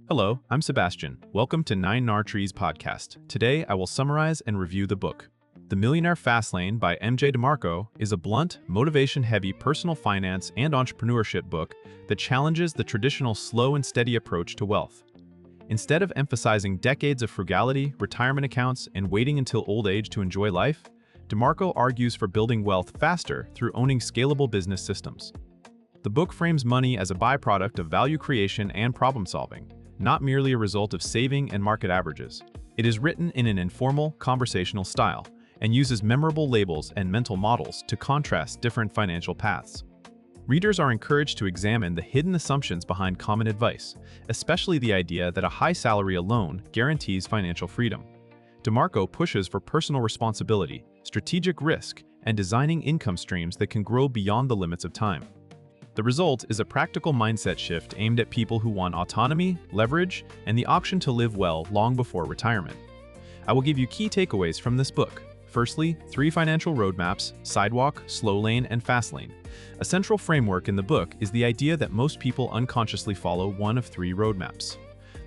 Hello, I'm Sebastian. Welcome to 9 Nar Trees podcast. Today, I will summarize and review the book. The Millionaire Fastlane by MJ DeMarco is a blunt, motivation-heavy personal finance and entrepreneurship book that challenges the traditional slow and steady approach to wealth. Instead of emphasizing decades of frugality, retirement accounts, and waiting until old age to enjoy life, DeMarco argues for building wealth faster through owning scalable business systems. The book frames money as a byproduct of value creation and problem-solving, not merely a result of saving and market averages. It is written in an informal, conversational style and uses memorable labels and mental models to contrast different financial paths. Readers are encouraged to examine the hidden assumptions behind common advice, especially the idea that a high salary alone guarantees financial freedom. DeMarco pushes for personal responsibility, strategic risk, and designing income streams that can grow beyond the limits of time. The result is a practical mindset shift aimed at people who want autonomy, leverage, and the option to live well long before retirement. I will give you key takeaways from this book. Firstly, 3 financial roadmaps: Sidewalk, Slowlane, and Fastlane. A central framework in the book is the idea that most people unconsciously follow one of 3 roadmaps.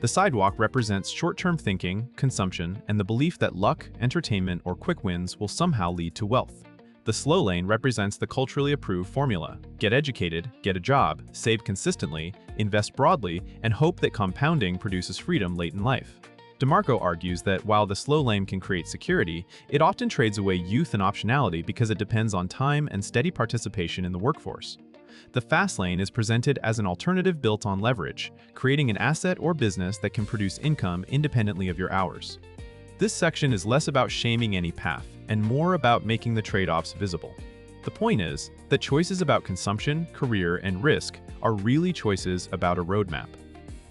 The Sidewalk represents short-term thinking, consumption, and the belief that luck, entertainment, or quick wins will somehow lead to wealth. The slow lane represents the culturally approved formula: get educated, get a job, save consistently, invest broadly, and hope that compounding produces freedom late in life. DeMarco argues that while the slow lane can create security, it often trades away youth and optionality because it depends on time and steady participation in the workforce. The fast lane is presented as an alternative built on leverage, creating an asset or business that can produce income independently of your hours. This section is less about shaming any path and more about making the trade-offs visible. The point is that choices about consumption, career, and risk are really choices about a roadmap.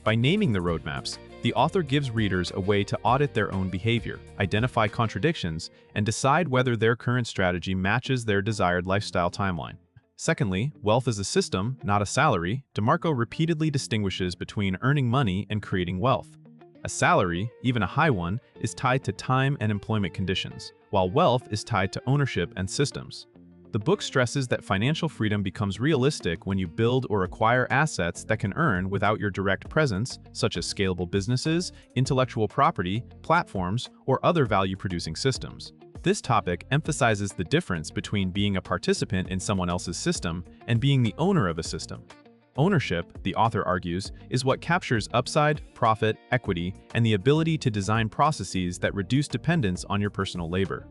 By naming the roadmaps, the author gives readers a way to audit their own behavior, identify contradictions, and decide whether their current strategy matches their desired lifestyle timeline. Secondly, wealth is a system, not a salary. DeMarco repeatedly distinguishes between earning money and creating wealth. A salary, even a high one, is tied to time and employment conditions, while wealth is tied to ownership and systems. The book stresses that financial freedom becomes realistic when you build or acquire assets that can earn without your direct presence, such as scalable businesses, intellectual property, platforms, or other value-producing systems. This topic emphasizes the difference between being a participant in someone else's system and being the owner of a system. Ownership, the author argues, is what captures upside, profit, equity, and the ability to design processes that reduce dependence on your personal labor.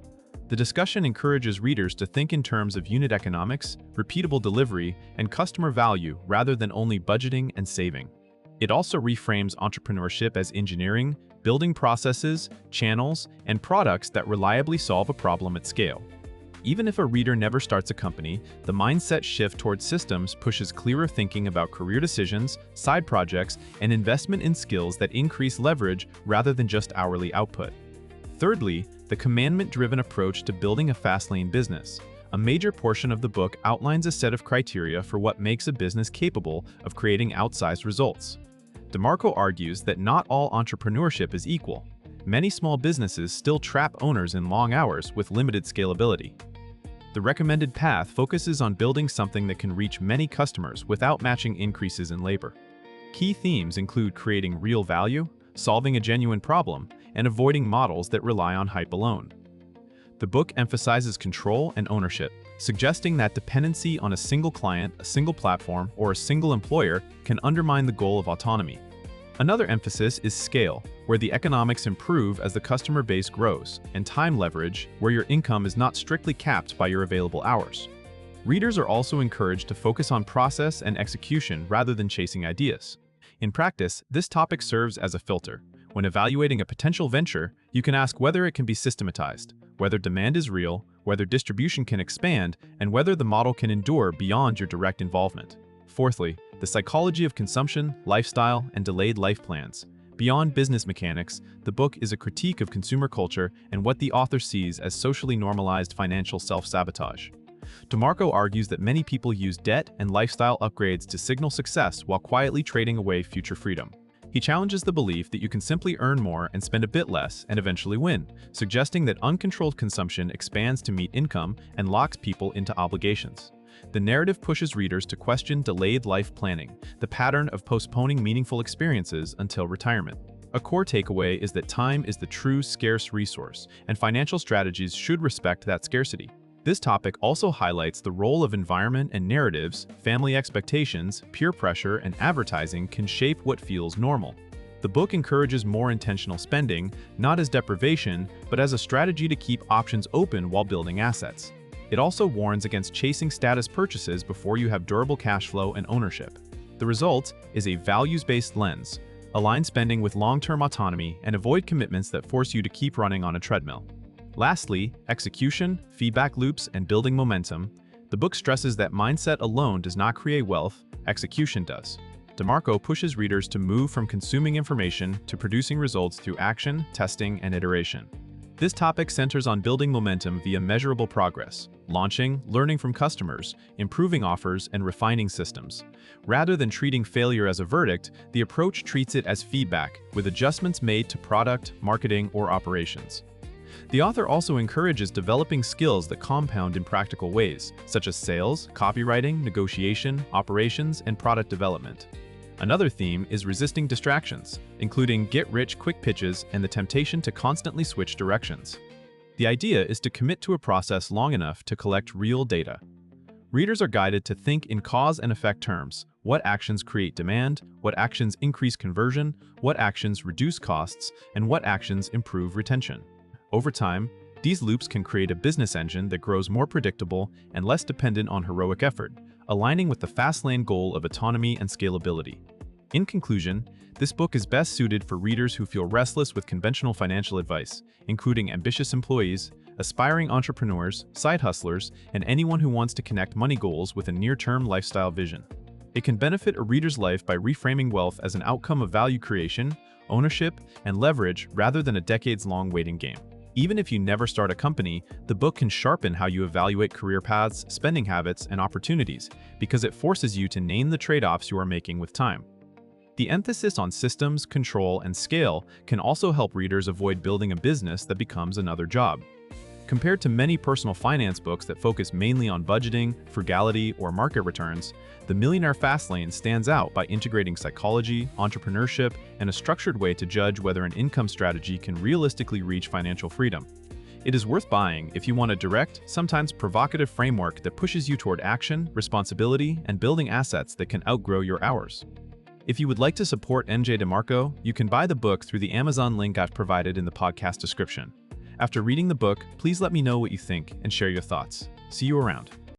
The discussion encourages readers to think in terms of unit economics, repeatable delivery, and customer value rather than only budgeting and saving. It also reframes entrepreneurship as engineering, building processes, channels, and products that reliably solve a problem at scale. Even if a reader never starts a company, the mindset shift towards systems pushes clearer thinking about career decisions, side projects, and investment in skills that increase leverage rather than just hourly output. Thirdly, the commandment-driven approach to building a fast-lane business. A major portion of the book outlines a set of criteria for what makes a business capable of creating outsized results. DeMarco argues that not all entrepreneurship is equal. Many small businesses still trap owners in long hours with limited scalability. The recommended path focuses on building something that can reach many customers without matching increases in labor. Key themes include creating real value, solving a genuine problem, and avoiding models that rely on hype alone. The book emphasizes control and ownership, suggesting that dependency on a single client, a single platform, or a single employer can undermine the goal of autonomy. Another emphasis is scale, where the economics improve as the customer base grows, and time leverage, where your income is not strictly capped by your available hours. Readers are also encouraged to focus on process and execution rather than chasing ideas. In practice, this topic serves as a filter. When evaluating a potential venture, you can ask whether it can be systematized, whether demand is real, whether distribution can expand, and whether the model can endure beyond your direct involvement. Fourthly, the psychology of consumption, lifestyle, and delayed life plans. Beyond business mechanics, the book is a critique of consumer culture and what the author sees as socially normalized financial self-sabotage. DeMarco argues that many people use debt and lifestyle upgrades to signal success while quietly trading away future freedom. He challenges the belief that you can simply earn more and spend a bit less and eventually win, suggesting that uncontrolled consumption expands to meet income and locks people into obligations. The narrative pushes readers to question delayed life planning, the pattern of postponing meaningful experiences until retirement. A core takeaway is that time is the true scarce resource, and financial strategies should respect that scarcity. This topic also highlights the role of environment and narratives, family expectations, peer pressure, and advertising can shape what feels normal. The book encourages more intentional spending, not as deprivation, but as a strategy to keep options open while building assets. It also warns against chasing status purchases before you have durable cash flow and ownership. The result is a values-based lens. Align spending with long-term autonomy and avoid commitments that force you to keep running on a treadmill. Lastly, execution, feedback loops, and building momentum. The book stresses that mindset alone does not create wealth, execution does. DeMarco pushes readers to move from consuming information to producing results through action, testing, and iteration. This topic centers on building momentum via measurable progress, launching, learning from customers, improving offers, and refining systems. Rather than treating failure as a verdict, the approach treats it as feedback, with adjustments made to product, marketing, or operations. The author also encourages developing skills that compound in practical ways, such as sales, copywriting, negotiation, operations, and product development. Another theme is resisting distractions, including get-rich-quick pitches and the temptation to constantly switch directions. The idea is to commit to a process long enough to collect real data. Readers are guided to think in cause and effect terms. What actions create demand, what actions increase conversion, what actions reduce costs, and what actions improve retention. Over time, these loops can create a business engine that grows more predictable and less dependent on heroic effort, aligning with the Fastlane goal of autonomy and scalability. In conclusion, this book is best suited for readers who feel restless with conventional financial advice, including ambitious employees, aspiring entrepreneurs, side hustlers, and anyone who wants to connect money goals with a near-term lifestyle vision. It can benefit a reader's life by reframing wealth as an outcome of value creation, ownership, and leverage rather than a decades-long waiting game. Even if you never start a company, the book can sharpen how you evaluate career paths, spending habits, and opportunities, because it forces you to name the trade-offs you are making with time. The emphasis on systems, control, and scale can also help readers avoid building a business that becomes another job. Compared to many personal finance books that focus mainly on budgeting, frugality, or market returns, the Millionaire Fastlane stands out by integrating psychology, entrepreneurship, and a structured way to judge whether an income strategy can realistically reach financial freedom. It is worth buying if you want a direct, sometimes provocative framework that pushes you toward action, responsibility, and building assets that can outgrow your hours. If you would like to support MJ DeMarco, you can buy the book through the Amazon link I've provided in the podcast description. After reading the book, please let me know what you think and share your thoughts. See you around.